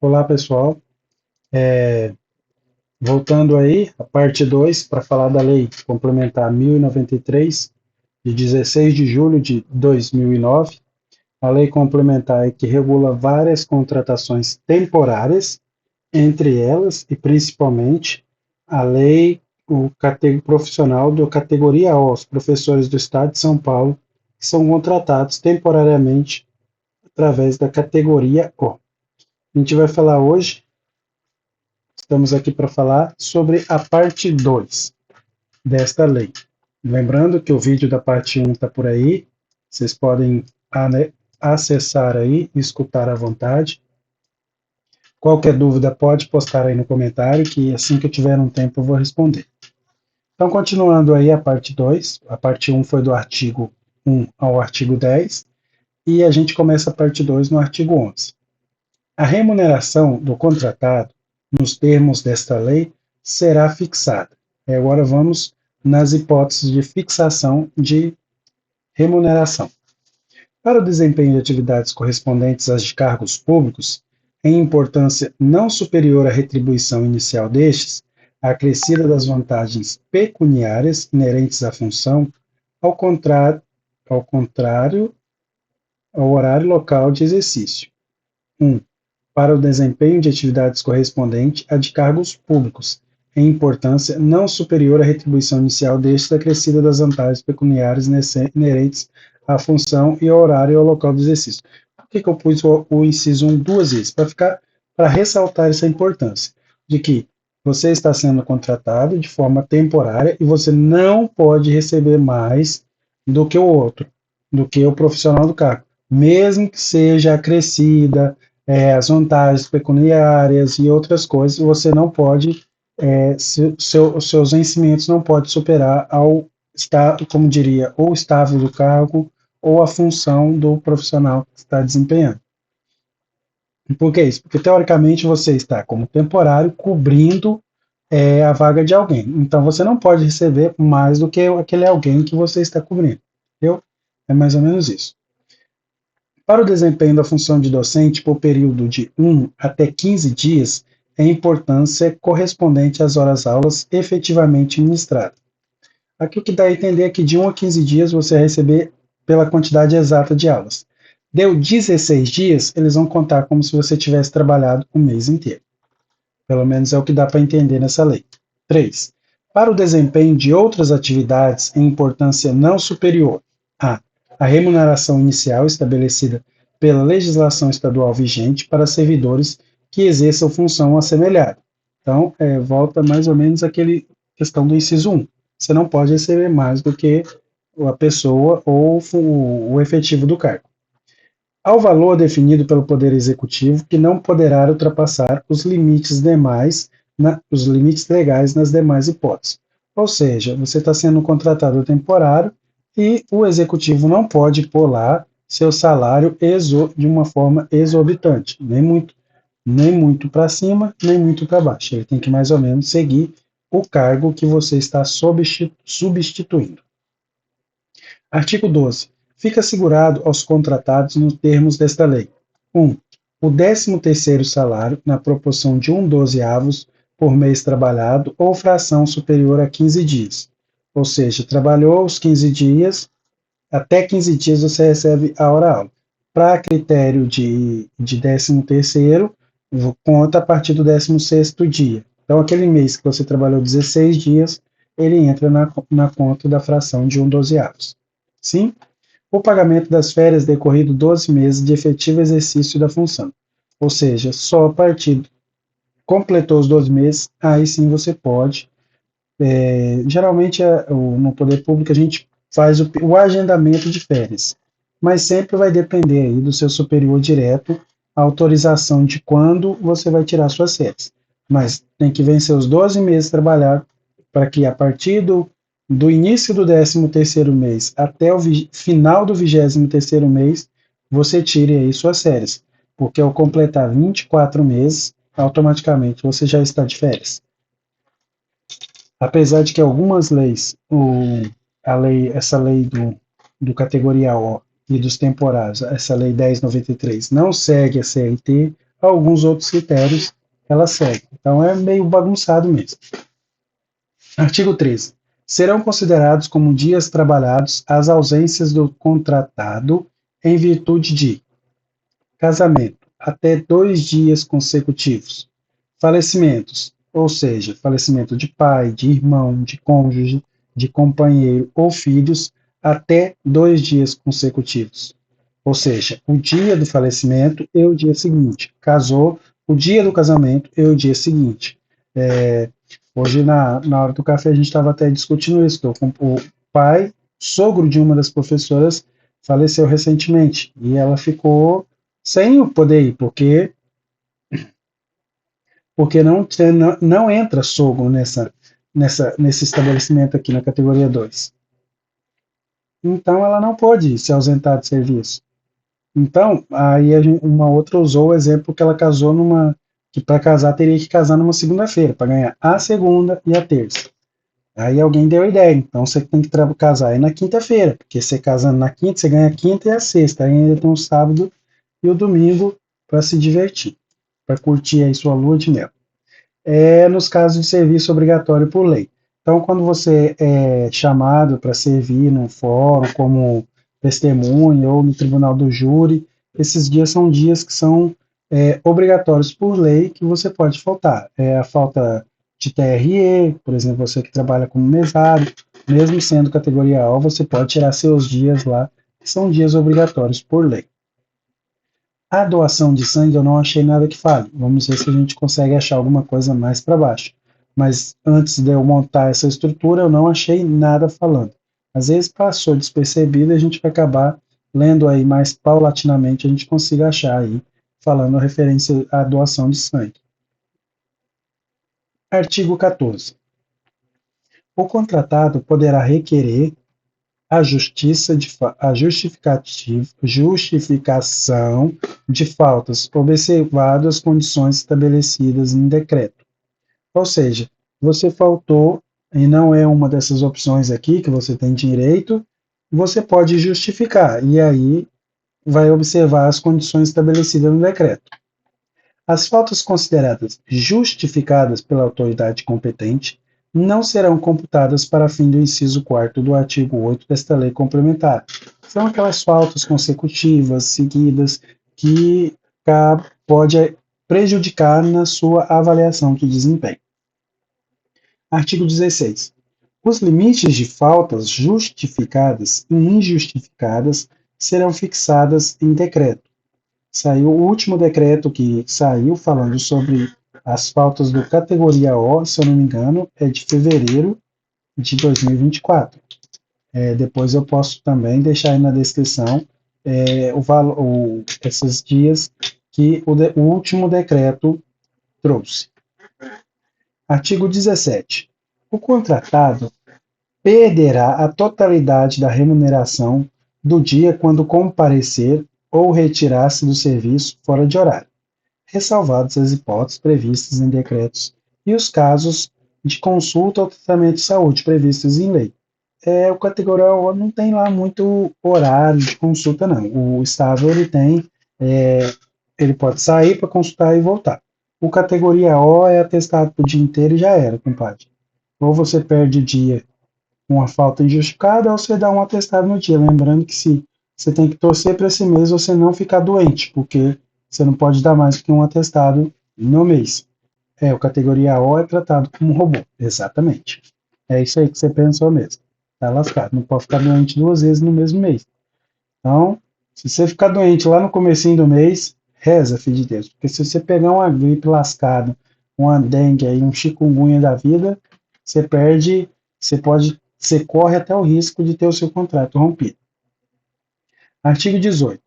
Olá, pessoal. Voltando aí, a parte 2 para falar da Lei Complementar 1093, de 16 de julho de 2009. A Lei Complementar que regula várias contratações temporárias, entre elas e principalmente a Lei Profissional da categoria O, os professores do Estado de São Paulo, que são contratados temporariamente através da categoria O. A gente vai falar hoje. Estamos aqui para falar sobre a parte 2 desta lei. Lembrando que o vídeo da parte 1 está por aí, vocês podem acessar aí e escutar à vontade. Qualquer dúvida pode postar aí no comentário, que assim que eu tiver um tempo eu vou responder. Então, continuando aí a parte 2, a parte 1 foi do artigo 1 ao artigo 10, e a gente começa a parte 2 no artigo 11. A remuneração do contratado, nos termos desta lei, será fixada. E agora vamos nas hipóteses de fixação de remuneração. Para o desempenho de atividades correspondentes às de cargos públicos, em importância não superior à retribuição inicial destes, a acrescida das vantagens pecuniárias inerentes à função, ao contrário ao horário local de exercício. 1. Para o desempenho de atividades correspondente a de cargos públicos, em importância não superior à retribuição inicial destes acrescida das vantagens pecuniárias inerentes à função e ao horário e ao local do exercício. Por que eu pus o inciso 1 duas vezes? Para ressaltar essa importância de que você está sendo contratado de forma temporária e você não pode receber mais do que o outro, do que o profissional do cargo, mesmo que seja acrescida, as vantagens pecuniárias e outras coisas, você não pode, os seus vencimentos não podem superar ao estado, como diria, ou o estável do cargo ou a função do profissional que está desempenhando. Por que isso? Porque teoricamente você está como temporário cobrindo a vaga de alguém. Então você não pode receber mais do que aquele alguém que você está cobrindo. Entendeu? É mais ou menos isso. Para o desempenho da função de docente por período de 1 até 15 dias, é importância correspondente às horas-aulas efetivamente ministradas. Aqui o que dá a entender é que de 1 a 15 dias você vai receber pela quantidade exata de aulas. Deu 16 dias, eles vão contar como se você tivesse trabalhado o mês inteiro. Pelo menos é o que dá para entender nessa lei. 3. Para o desempenho de outras atividades em importância não superior a remuneração inicial estabelecida pela legislação estadual vigente para servidores que exerçam função assemelhada. Então, volta mais ou menos aquele questão do inciso 1. Você não pode receber mais do que a pessoa ou o efetivo do cargo. Ao valor definido pelo Poder Executivo, que não poderá ultrapassar os limites os limites legais nas demais hipóteses. Ou seja, você está sendo contratado temporário e o Executivo não pode pôr lá seu salário de uma forma exorbitante, nem muito para cima, nem muito para baixo. Ele tem que mais ou menos seguir o cargo que você está substituindo. Artigo 12. Fica assegurado aos contratados nos termos desta lei: 1. O 13º salário na proporção de 1/12 por mês trabalhado ou fração superior a 15 dias. Ou seja, trabalhou os 15 dias, até 15 dias você recebe a hora-aula. Para critério de 13º, conta a partir do 16º dia. Então, aquele mês que você trabalhou 16 dias, ele entra na conta da fração de 1/12. Sim? O pagamento das férias decorrido 12 meses de efetivo exercício da função. Ou seja, só a partir completou os 12 meses, aí sim você pode. Geralmente, no poder público, a gente faz o agendamento de férias, mas sempre vai depender aí do seu superior direto a autorização de quando você vai tirar suas férias. Mas tem que vencer os 12 meses trabalhados para que a partir do início do 13º mês até o final do 23º mês, você tire aí suas férias, porque ao completar 24 meses, automaticamente você já está de férias. Apesar de que algumas leis, essa lei do categoria O e dos temporários, essa lei 1093, não segue a CLT, alguns outros critérios que ela segue. Então é meio bagunçado mesmo. Artigo 13. Serão considerados como dias trabalhados as ausências do contratado em virtude de casamento, até 2 dias consecutivos. Falecimentos, ou seja, falecimento de pai, de irmão, de cônjuge, de companheiro ou filhos, até 2 dias consecutivos. Ou seja, o dia do falecimento e o dia seguinte. Casou, o dia do casamento e o dia seguinte. Hoje, na hora do café, a gente estava até discutindo isso. O pai, sogro de uma das professoras, faleceu recentemente. E ela ficou sem poder ir, porque não entra sogro nesse estabelecimento aqui na categoria 2. Então, ela não pôde se ausentar de serviço. Então, aí uma outra usou o exemplo que ela casou que para casar teria que casar numa segunda-feira, para ganhar a segunda e a terça. Aí alguém deu a ideia, então você tem que casar aí na quinta-feira, porque você casando na quinta, você ganha a quinta e a sexta, aí ainda tem o sábado e o domingo para se divertir, para curtir aí sua lua de mel. Nos casos de serviço obrigatório por lei. Então, quando você é chamado para servir num fórum como testemunha ou no tribunal do júri, esses dias são dias que são obrigatórios por lei que você pode faltar. A falta de TRE, por exemplo, você que trabalha como mesário, mesmo sendo categoria A, você pode tirar seus dias lá, que são dias obrigatórios por lei. A doação de sangue eu não achei nada que fale. Vamos ver se a gente consegue achar alguma coisa mais para baixo. Mas antes de eu montar essa estrutura, eu não achei nada falando. Às vezes passou despercebido e a gente vai acabar lendo aí mais paulatinamente, a gente consiga achar aí, falando a referência à doação de sangue. Artigo 14. O contratado poderá requerer a justificação de faltas, observado as condições estabelecidas em decreto. Ou seja, você faltou e não é uma dessas opções aqui que você tem direito, você pode justificar e aí vai observar as condições estabelecidas no decreto. As faltas consideradas justificadas pela autoridade competente não serão computadas para fim do inciso 4º do artigo 8 desta lei complementar. São aquelas faltas consecutivas, seguidas, que pode prejudicar na sua avaliação de desempenho. Artigo 16. Os limites de faltas justificadas e injustificadas serão fixadas em decreto. Saiu o último decreto que saiu falando sobre as faltas do categoria O, se eu não me engano, é de fevereiro de 2024. Depois eu posso também deixar aí na descrição esses dias que o último decreto trouxe. Artigo 17. O contratado perderá a totalidade da remuneração do dia quando comparecer ou retirar-se do serviço fora de horário, ressalvadas as hipóteses previstas em decretos e os casos de consulta ou tratamento de saúde previstos em lei. O categoria O não tem lá muito horário de consulta, não. O estável ele pode sair para consultar e voltar. O categoria O é atestado por dia inteiro e já era, compadre. Ou você perde o dia com uma falta injustificada, ou você dá um atestado no dia. Lembrando que se você tem que torcer para esse mês você não ficar doente, porque você não pode dar mais que um atestado no mês. O categoria O é tratado como robô, exatamente. É isso aí que você pensou mesmo. Tá lascado, não pode ficar doente 2 vezes no mesmo mês. Então, se você ficar doente lá no comecinho do mês, reza, filho de Deus, porque se você pegar uma gripe lascada, uma dengue aí, um chikungunya da vida, você perde, você corre até o risco de ter o seu contrato rompido. Artigo 18.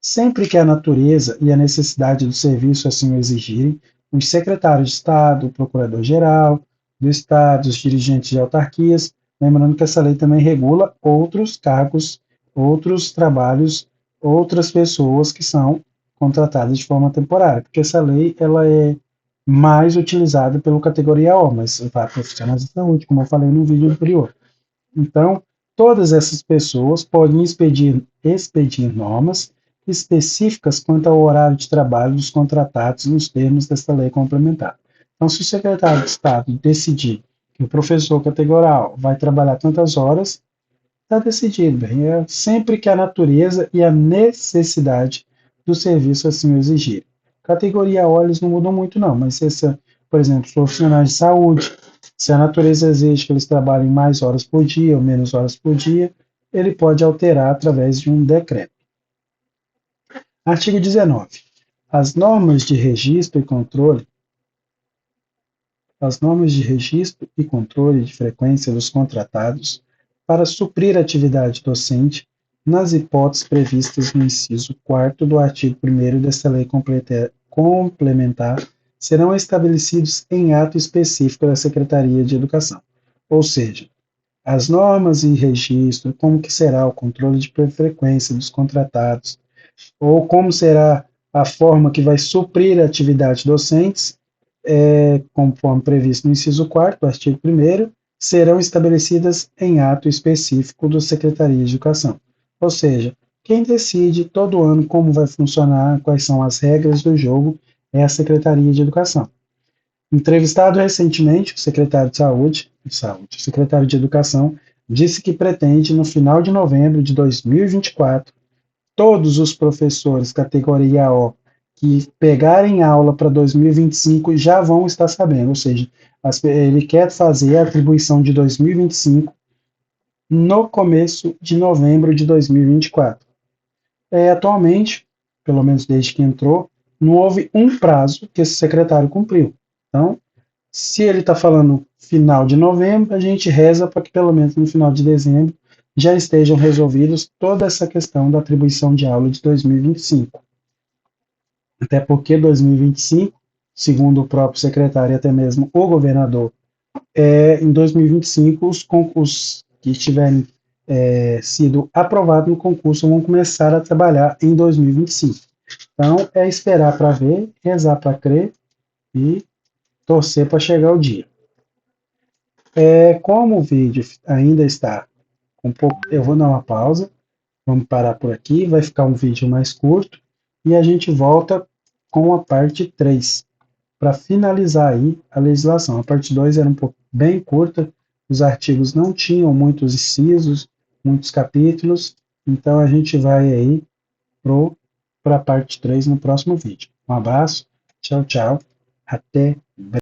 Sempre que a natureza e a necessidade do serviço assim o exigirem, os secretários de Estado, o Procurador-Geral do Estado, os dirigentes de autarquias, lembrando que essa lei também regula outros cargos, outros trabalhos, outras pessoas que são contratadas de forma temporária, porque essa lei ela é mais utilizada pela categoria O, mas para profissionais de saúde, como eu falei no vídeo anterior. Então, todas essas pessoas podem expedir normas específicas quanto ao horário de trabalho dos contratados nos termos desta lei complementar. Então, se o secretário de Estado decidir que o professor categorial vai trabalhar tantas horas, está decidido. É sempre que a natureza e a necessidade do serviço assim o exigirem. Categoria A, eles não mudam muito não, mas se, por exemplo, os profissionais de saúde, se a natureza exige que eles trabalhem mais horas por dia ou menos horas por dia, ele pode alterar através de um decreto. Artigo 19. As normas de registro e controle de frequência dos contratados para suprir a atividade docente nas hipóteses previstas no inciso 4º do artigo 1º desta lei complementar serão estabelecidos em ato específico da Secretaria de Educação. Ou seja, as normas e registro, como que será o controle de frequência dos contratados, ou como será a forma que vai suprir a atividade docentes, conforme previsto no inciso 4º do artigo 1º, serão estabelecidas em ato específico da Secretaria de Educação. Ou seja, quem decide todo ano como vai funcionar, quais são as regras do jogo, é a Secretaria de Educação. Entrevistado recentemente, o secretário o secretário de Educação, disse que pretende, no final de novembro de 2024, todos os professores categoria O que pegarem aula para 2025 já vão estar sabendo, ou seja, ele quer fazer a atribuição de 2025 no começo de novembro de 2024. Atualmente, pelo menos desde que entrou, não houve um prazo que esse secretário cumpriu. Então, se ele está falando final de novembro, a gente reza para que pelo menos no final de dezembro já estejam resolvidos toda essa questão da atribuição de aula de 2025. Até porque 2025, segundo o próprio secretário e até mesmo o governador, em 2025 os concursos que tiverem sido aprovados no concurso vão começar a trabalhar em 2025. Então, é esperar para ver, rezar para crer e torcer para chegar o dia. Como o vídeo ainda está um pouco, eu vou dar uma pausa, vamos parar por aqui, vai ficar um vídeo mais curto e a gente volta com a parte 3 para finalizar aí a legislação. A parte 2 era um pouco bem curta, os artigos não tinham muitos incisos, muitos capítulos, então a gente vai aí para a parte 3 no próximo vídeo. Um abraço, tchau, tchau, até breve.